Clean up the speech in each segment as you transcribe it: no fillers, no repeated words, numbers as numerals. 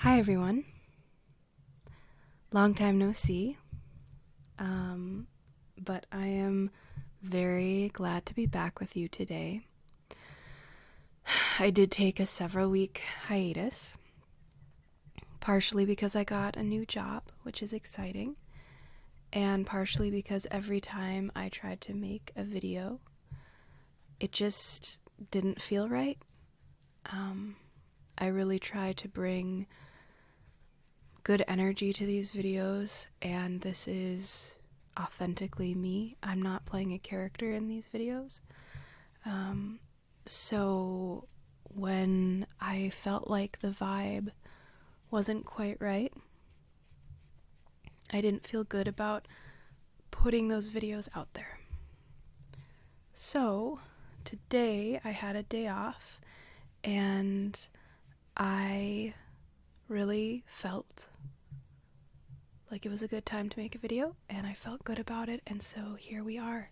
Hi, everyone. Long time no see. But I am very glad to be back with you today. I did take a several week hiatus, partially because I got a new job, which is exciting, and partially because every time I tried to make a video, it just didn't feel right. I really try to bring good energy to these videos, and this is authentically me. I'm not playing a character in these videos. So when I felt like the vibe wasn't quite right, I didn't feel good about putting those videos out there. So today I had a day off, and I really felt like it was a good time to make a video, and I felt good about it, and so here we are.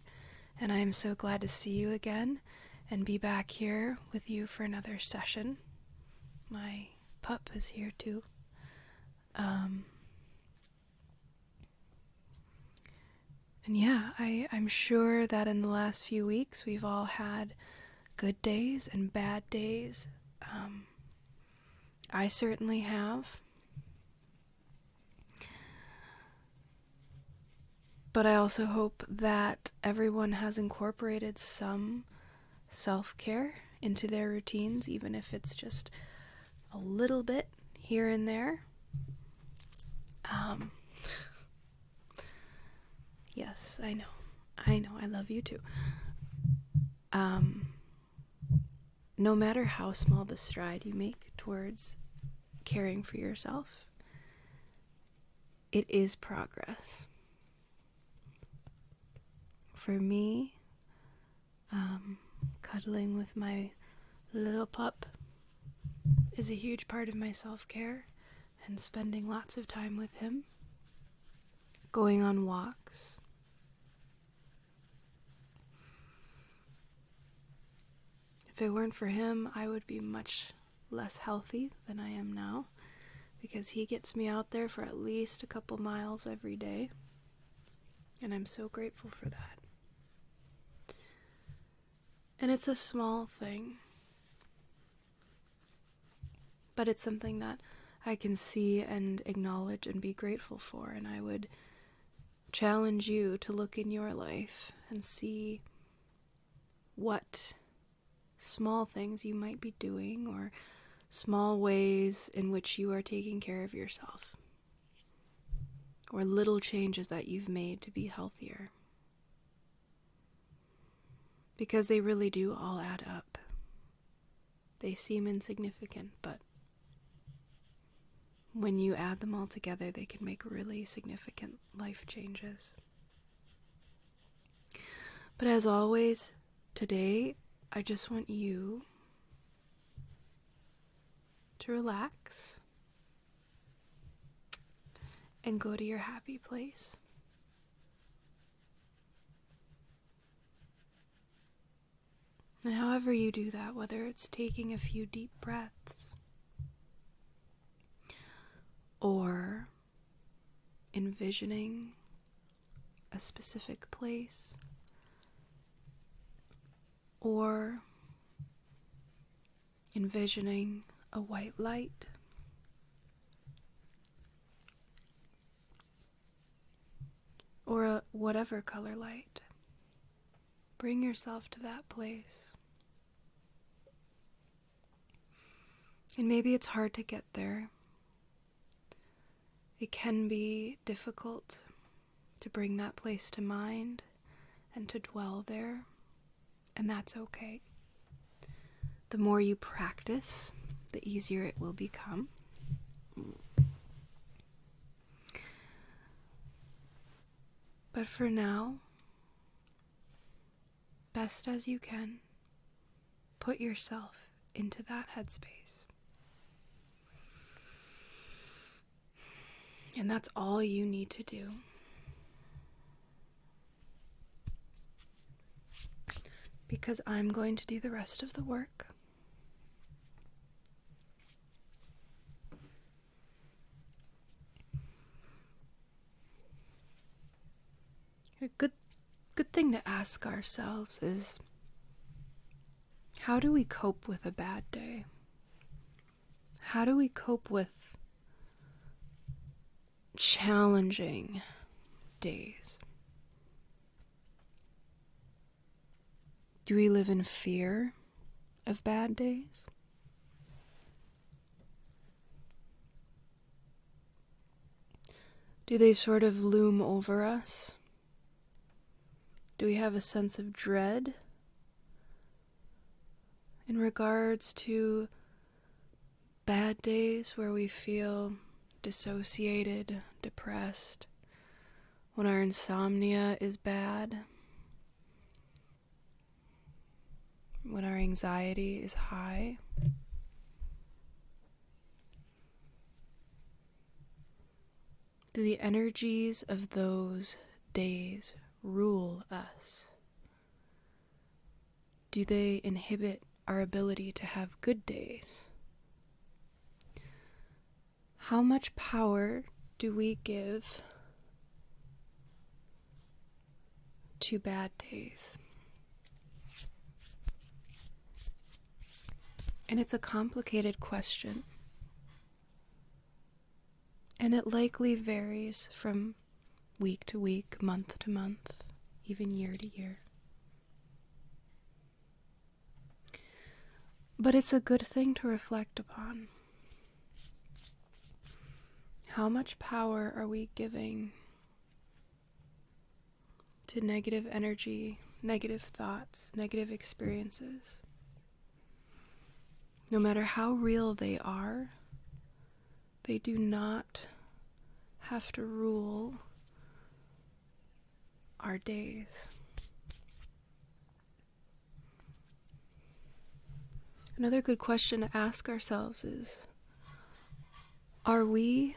And I am so glad to see you again and be back here with you for another session. My pup is here too. And yeah, I'm sure that in the last few weeks we've all had good days and bad days. I certainly have. But I also hope that everyone has incorporated some self-care into their routines, even if it's just a little bit here and there. Yes, I know, I love you too. No matter how small the stride you make towards caring for yourself, it is progress. For me, cuddling with my little pup is a huge part of my self-care, and spending lots of time with him, going on walks. If it weren't for him, I would be much less healthy than I am now, because he gets me out there for at least a couple miles every day, and I'm so grateful for that. And it's a small thing, but it's something that I can see and acknowledge and be grateful for, and I would challenge you to look in your life and see what small things you might be doing, or small ways in which you are taking care of yourself, or little changes that you've made to be healthier. Because they really do all add up. They seem insignificant, but when you add them all together, they can make really significant life changes. But as always, today, I just want you to relax and go to your happy place. And however you do that, whether it's taking a few deep breaths, or envisioning a specific place, or envisioning a white light, or a whatever color light, bring yourself to that place. And maybe it's hard to get there. It can be difficult to bring that place to mind and to dwell there, and that's okay. The more you practice, the easier it will become. But for now, best as you can, put yourself into that headspace. And that's all you need to do. Because I'm going to do the rest of the work. thing to ask ourselves is, how do we cope with a bad day? How do we cope with challenging days? Do we live in fear of bad days? Do they sort of loom over us? Do we have a sense of dread in regards to bad days where we feel dissociated, depressed, when our insomnia is bad, when our anxiety is high? Do the energies of those days rule us? Do they inhibit our ability to have good days? How much power do we give to bad days? And it's a complicated question. And it likely varies from week to week, month to month, even year to year. But it's a good thing to reflect upon. How much power are we giving to negative energy, negative thoughts, negative experiences? No matter how real they are, they do not have to rule our days. Another good question to ask ourselves is, are we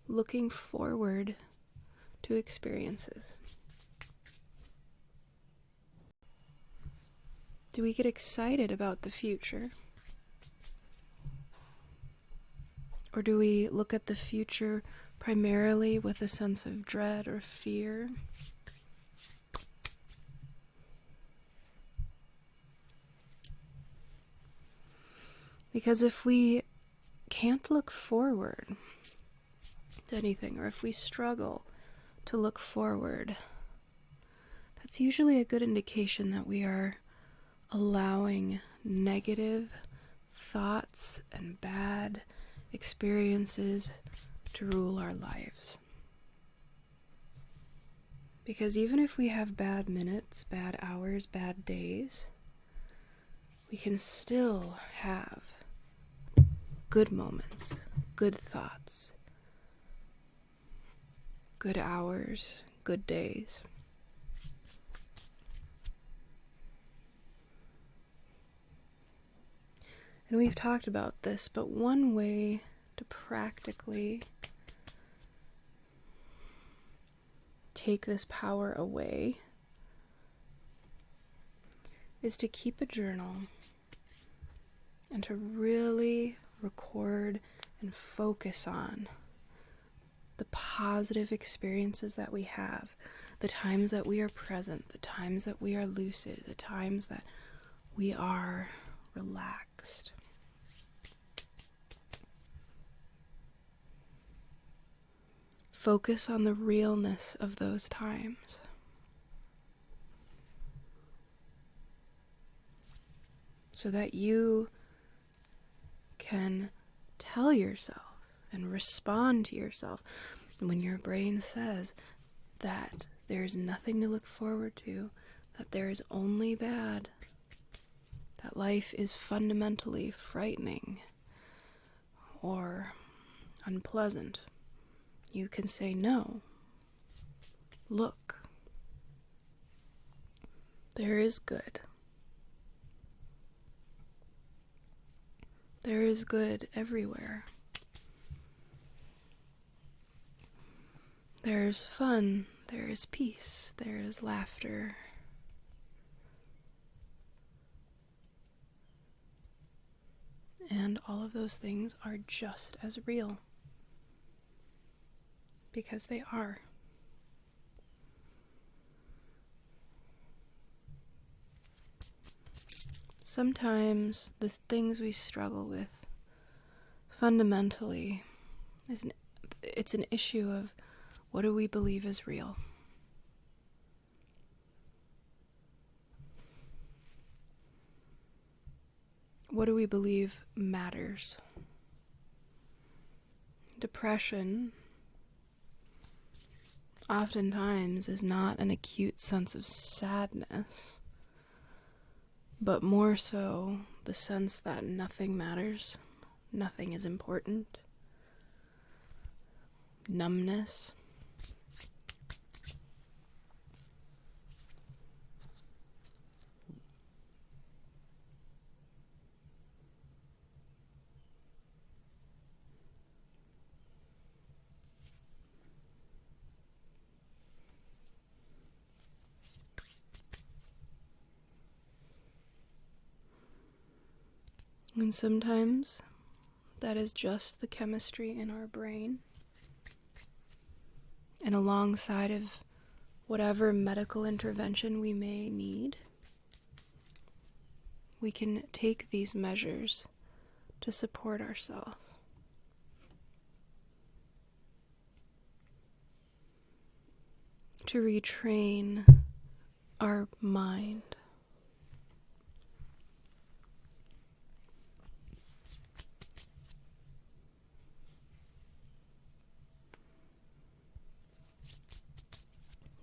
looking forward to experiences? Do we get excited about the future? Or do we look at the future primarily with a sense of dread or fear? Because if we can't look forward to anything, or if we struggle to look forward, that's usually a good indication that we are allowing negative thoughts and bad experiences to rule our lives. Because even if we have bad minutes, bad hours, bad days, we can still have good moments, good thoughts, good hours, good days. And we've talked about this, but one way to practically take this power away is to keep a journal and to really record and focus on the positive experiences that we have, the times that we are present, the times that we are lucid, the times that we are relaxed. Focus on the realness of those times. So that you can tell yourself and respond to yourself when your brain says that there's nothing to look forward to, that there is only bad, that life is fundamentally frightening or unpleasant. You can say, no, look, there is good. There is good everywhere. There is fun, there is peace, there is laughter. And all of those things are just as real. Because they are. Sometimes the things we struggle with fundamentally it's an issue of what do we believe is real? What do we believe matters? Depression oftentimes is not an acute sense of sadness, but more so the sense that nothing matters, nothing is important, numbness. And sometimes that is just the chemistry in our brain. And alongside of whatever medical intervention we may need, we can take these measures to support ourselves. To retrain our mind.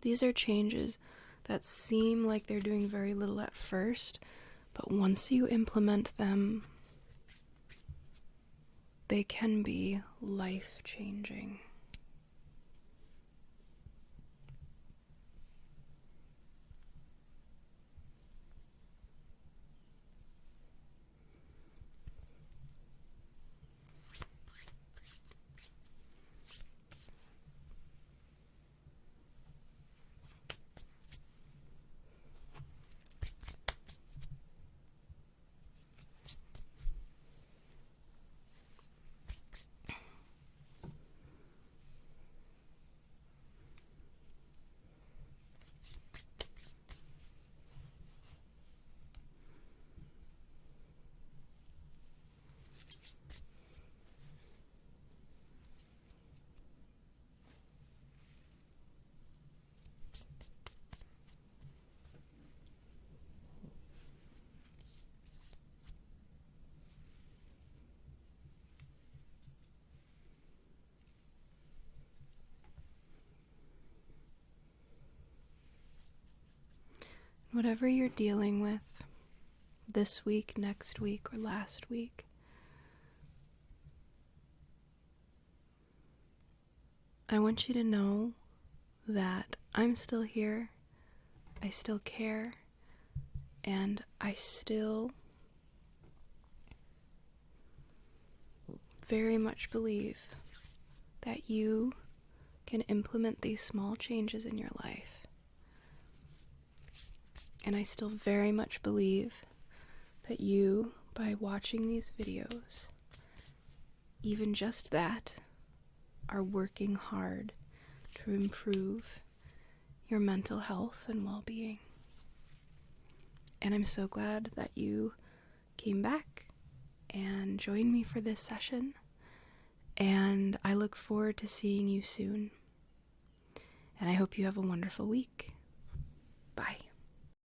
These are changes that seem like they're doing very little at first, but once you implement them, they can be life-changing. Whatever you're dealing with this week, next week, or last week, I want you to know that I'm still here, I still care, and I still very much believe that you can implement these small changes in your life. And I still very much believe that you, by watching these videos, even just that, are working hard to improve your mental health and well-being. And I'm so glad that you came back and joined me for this session. And I look forward to seeing you soon. And I hope you have a wonderful week. Bye.